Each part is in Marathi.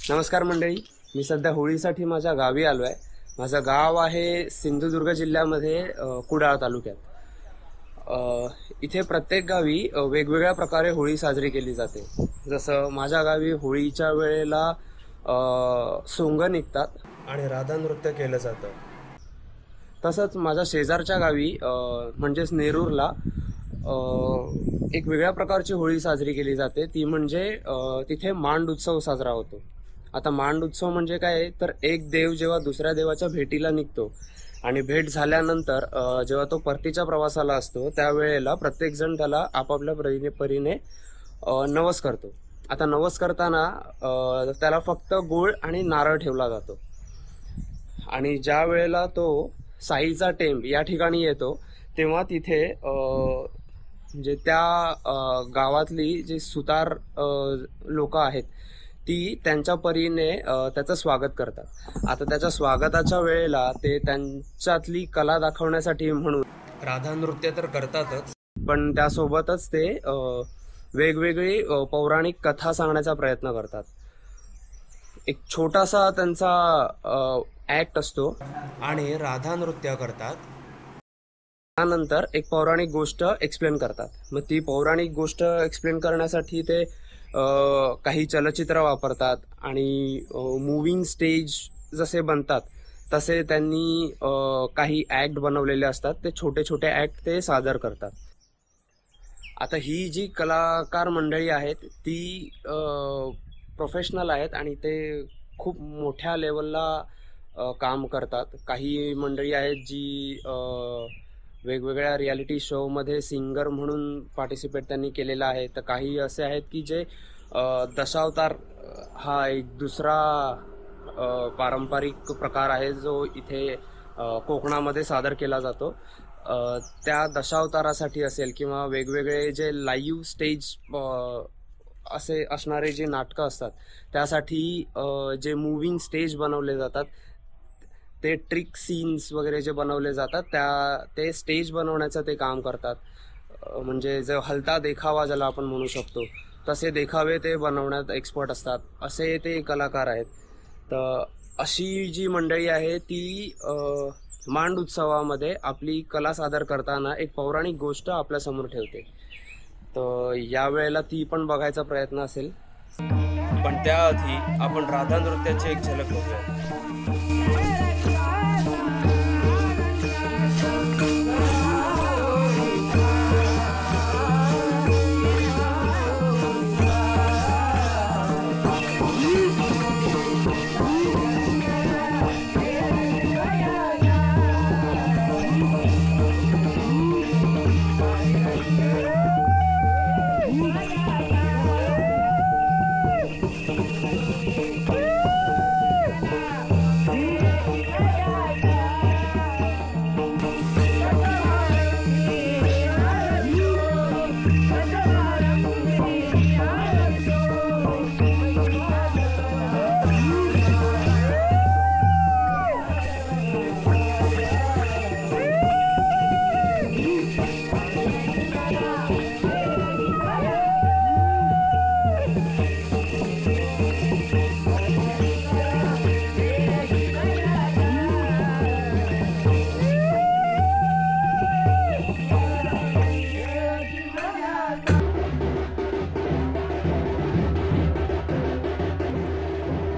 नमस्कार मंडळी, मी सध्या होळीसाठी माझ्या गावी आलो आहे। माझं गाव आहे सिंधुदुर्ग जिल्ह्यामध्ये कुडाळ तालुक्यात। इथे प्रत्येक गावी वेगवेगळ्या प्रकारे होळी साजरी केली जाते। जसं माझ्या गावी होळीच्या वेळेला सोंग निघतात आणि राधा नृत्य केलं जातं। तसंच माझ्या शेजारच्या गावी म्हणजेच नेरूरला एक वेगळ्या प्रकारची होळी साजरी केली जाते। ती म्हणजे तिथे मांड उत्सव साजरा होतो। आता मांड उत्सव म्हणजे काय तर एक देव जेव्हा दुसऱ्या देवाच्या भेटीला निघतो आणि भेट झाल्यानंतर जेव्हा तो परतीच्या प्रवासाला असतो त्यावेळेला प्रत्येक जण त्याला आपापल्या परीने नवस करतो। आता नवस करताना त्याला फक्त गूळ आणि नारळ ठेवला जातो आणि ज्या वेळेला तो साईचा टेंब या ठिकाणी येतो तेव्हा तिथे म्हणजे त्या गावातली जी सुतार लोक आहेत ती त्यांच्या परीने त्याचं स्वागत करतात। आता त्याच्या स्वागताच्या वेळेला ते त्यांच्यातली कला दाखवण्यासाठी म्हणून राधा नृत्य तर करतातच, पण त्यासोबतच ते वेगवेगळी पौराणिक कथा सांगण्याचा प्रयत्न करतात। एक छोटासा त्यांचा ऍक्ट असतो आणि राधा नृत्य करतात। त्यानंतर एक पौराणिक गोष्ट एक्सप्लेन करतात। मग ती पौराणिक गोष्ट एक्सप्लेन करण्यासाठी ते काही चलचित्र वापरतात आणि मूविंग स्टेज जसे बनतात तसे त्यांनी काही ऍक्ट बनवलेले असतात। ते छोटे छोटे ऍक्ट ते सादर करतात। आता ही जी कलाकार मंडळी आहेत ती प्रोफेशनल आहेत आणि ते खूप मोठ्या लेवलला काम करतात। काही मंडळी आहेत जी वेगवेगळ्या रियालिटी शो मध्ये सिंगर म्हणून पार्टिसिपेट त्यांनी केलेला आहे। तर काही असे आहेत की जे दशावतार हा एक दुसरा पारंपरिक प्रकार आहे जो इथे कोकणामध्ये सादर केला जातो। त्या दशावतारासाठी असेल किंवा वेगवेगळे जे लाईव्ह स्टेज असे असणारे जे नाटकं असतात त्यासाठी जे मूविंग स्टेज बनवले जातात, ते ट्रिक सीन्स वगैरे जे बनवले जातात ते स्टेज बनवण्याचं ते काम करतात। म्हणजे जो हलता देखावा ज्याला आपण म्हणू शकतो तसे देखावे ते बनवण्यात एक्सपर्ट असतात, असे ते कलाकार आहेत। तर अशी जी मंडळी आहे ती मांड उत्सवामध्ये आपली कला सादर करताना एक पौराणिक गोष्ट आपल्यासमोर ठेवते। तर यावेळेला ती पण बघायचा प्रयत्न असेल, पण त्याआधी आपण राधा नृत्याची एक झलक बघूया।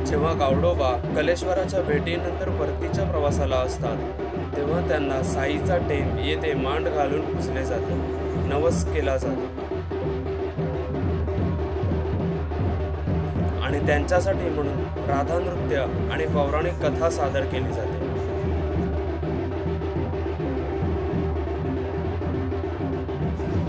जेव्हा गावडोबा कलेश्वराच्या भेटीनंतर परतीच्या प्रवासाला असतात तेव्हा त्यांना साईचा टेंब येथे मांड घालून पुजले जाते, नवस केला जातो आणि त्यांच्यासाठी म्हणून राधा नृत्य आणि पौराणिक कथा सादर केली जाते।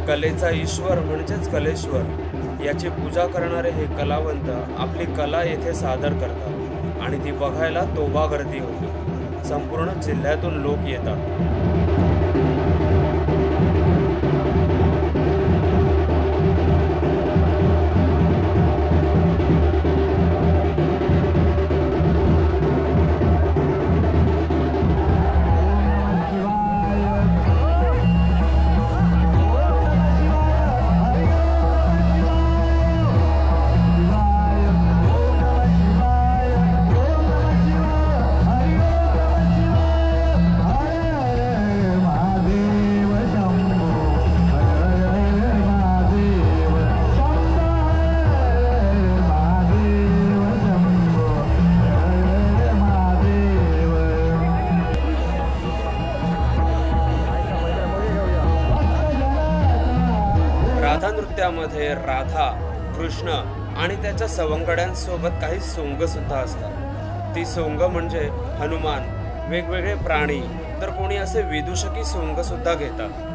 कलेचा ईश्वर म्हणजेच कलेश्वर याची पूजा करणारे हे कलावंत आपली कला येथे सादर करतात आणि ती बघायला तोबा गर्दी होते। संपूर्ण जिल्ह्यातून लोक येतात। त्यामध्ये राधा, कृष्ण आणि त्याच्या सवंगड्यांसोबत काही सोंग सुद्धा असतात. ती सोंग म्हणजे हनुमान, वेगवेगळे प्राणी, तर कोणी असे विदूषकी सोंग सुद्धा घेतात.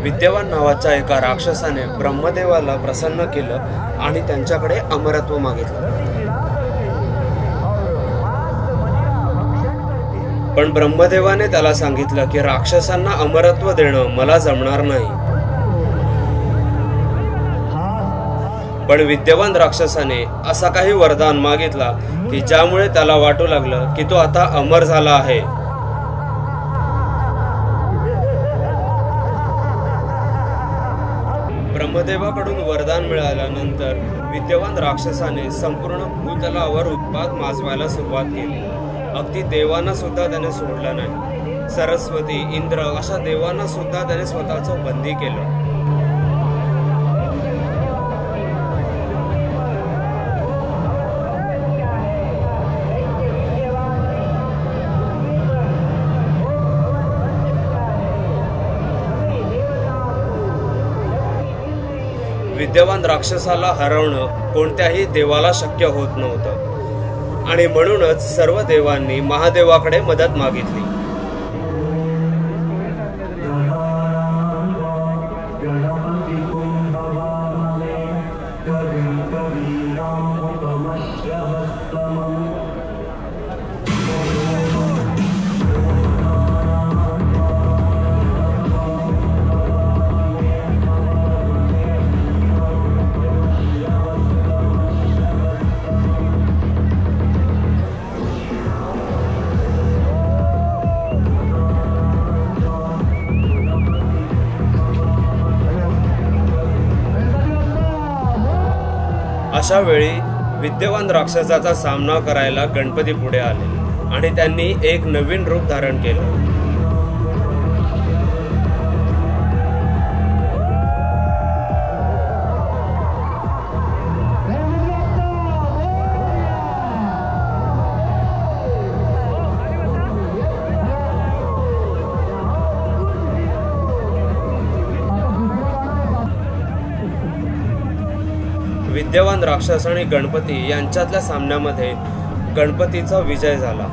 विद्यवान नावाच्या एका राक्षसाने ब्रह्मदेवाला प्रसन्न केलं आणि त्यांच्याकडे अमरत्व मागितलं. पण ब्रह्मदेवाने त्याला सांगितलं की राक्षसांना अमरत्व देणं मला जमणार नाही. पण विद्यवान राक्षसाने असा काही वरदान मागितला की ज्यामुळे त्याला वाटू लागलं की तो आता अमर झाला आहे. ब्रह्मदेवाकडून वरदान मिळाल्यानंतर विद्यवान राक्षसाने संपूर्ण भूतलावर उत्पात माजवायला सुरुवात केली. अगदी देवांना सुद्धा त्याने सोडलं नाही. सरस्वती, इंद्र अशा देवांना सुद्धा त्याने स्वतःचं बंदी केलं. विद्यवान राक्षसाला हरवणं कोणत्याही देवाला शक्य होत नव्हतं आणि म्हणूनच सर्व देवांनी महादेवाकडे मदत मागितली. अशा वेळी विद्यवान राक्षसाचा सामना करायला गणपती पुढे आले आणि त्यांनी एक नवीन रूप धारण केलं. विद्यवान राक्षस आणि गणपती यांच्यातल्या सामन्यामध्ये गणपतीचा विजय झाला.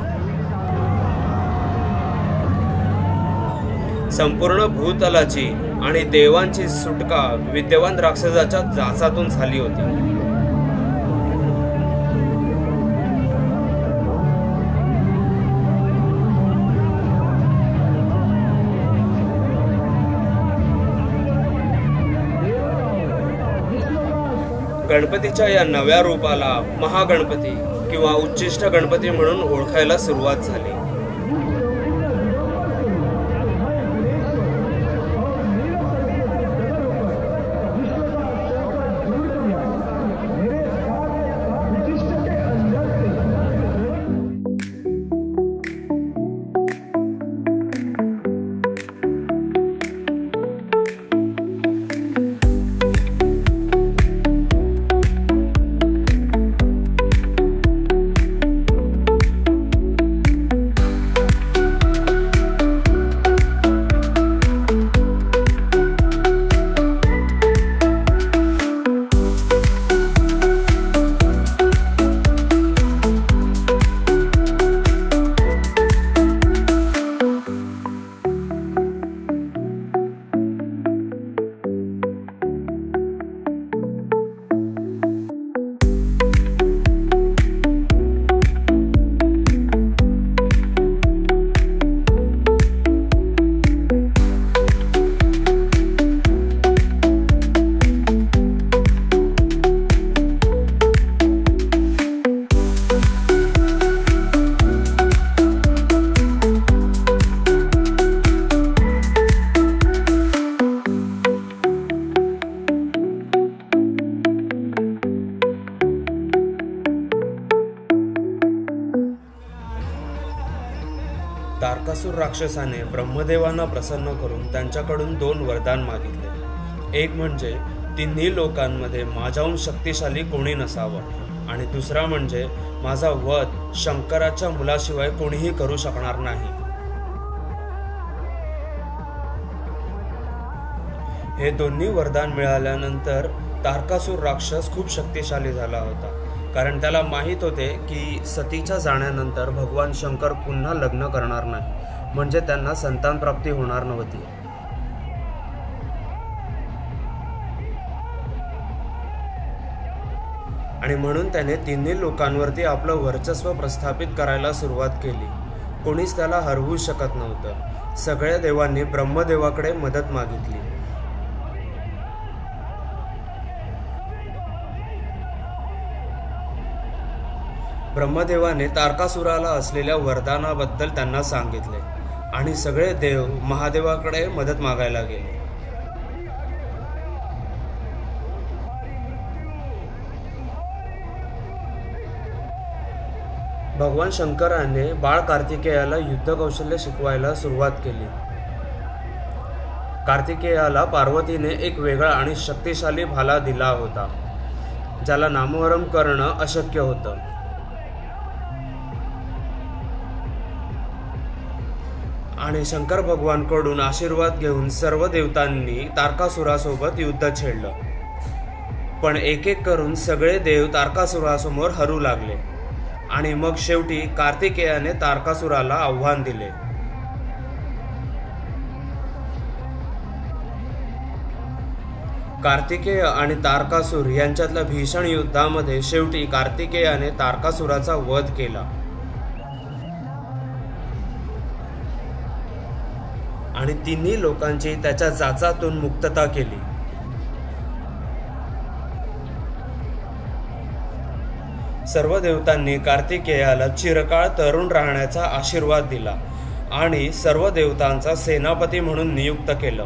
संपूर्ण भूतलाची आणि देवांची सुटका विद्यवान राक्षसाच्या जाचातून झाली होती. गणपतीच्या या नव्या रूपाला महागणपती किंवा उच्चिष्ट गणपती म्हणून ओळखायला सुरुवात झाली. राक्षसाने ब्रह्मदेवांना प्रसन्न करून त्यांच्याकडून 2 वरदान मागितले। एक म्हणजे तिन्ही लोकांमध्ये माझ्याहून शक्तिशाली कोणी नसावं आणि दुसरा म्हणजे माझा वध शंकराच्या मुलाशिवाय कोणीही करू शकणार नाही। हे दोन्ही वरदान मिळाल्यानंतर तारकासूर राक्षस खूप शक्तिशाली झाला होता, कारण त्याला माहीत होते की सतीच्या जाण्यानंतर भगवान शंकर पुन्हा लग्न करणार नाही, म्हणजे त्यांना संतान प्राप्ती होणार नव्हती। आणि म्हणून त्याने तिन्ही लोकांवरती आपलं वर्चस्व प्रस्थापित करायला सुरुवात केली। कोणीच त्याला हरवू शकत नव्हतं। सगळ्या देवांनी ब्रह्मदेवाकडे मदत मागितली। ब्रह्मदेवाने तारकासुराला असलेल्या वरदानाबद्दल त्यांना सांगितले आणि सगळे देव महादेवाकडे मदत मागायला गेले। भगवान शंकराने बाळ कार्तिकेयाला युद्ध कौशल्य शिकवायला सुरुवात केली। कार्तिकेयाला पार्वतीने एक वेगळा आणि शक्तिशाली भाला दिला होता, ज्याला नामोहरम करणं अशक्य होतं। आणि शंकर भगवानकडून आशीर्वाद घेऊन सर्व देवतांनी तारकासुरासोबत युद्ध छेडलं, पण एक एक करून सगळे देव तारकासुरासमोर हरू लागले आणि मग शेवटी कार्तिकेयाने तारकासुराला आव्हान दिले। कार्तिकेय आणि तारकासूर यांच्यातल्या भीषण युद्धामध्ये शेवटी कार्तिकेयाने तारकासुराचा वध केला आणि तिन्ही लोकांची त्याच्या जाचातून मुक्तता केली। सर्व देवतांनी कार्तिकेयाला चिरकाळ तरुण राहण्याचा आशीर्वाद दिला आणि सर्व देवतांचा सेनापती म्हणून नियुक्त केलं।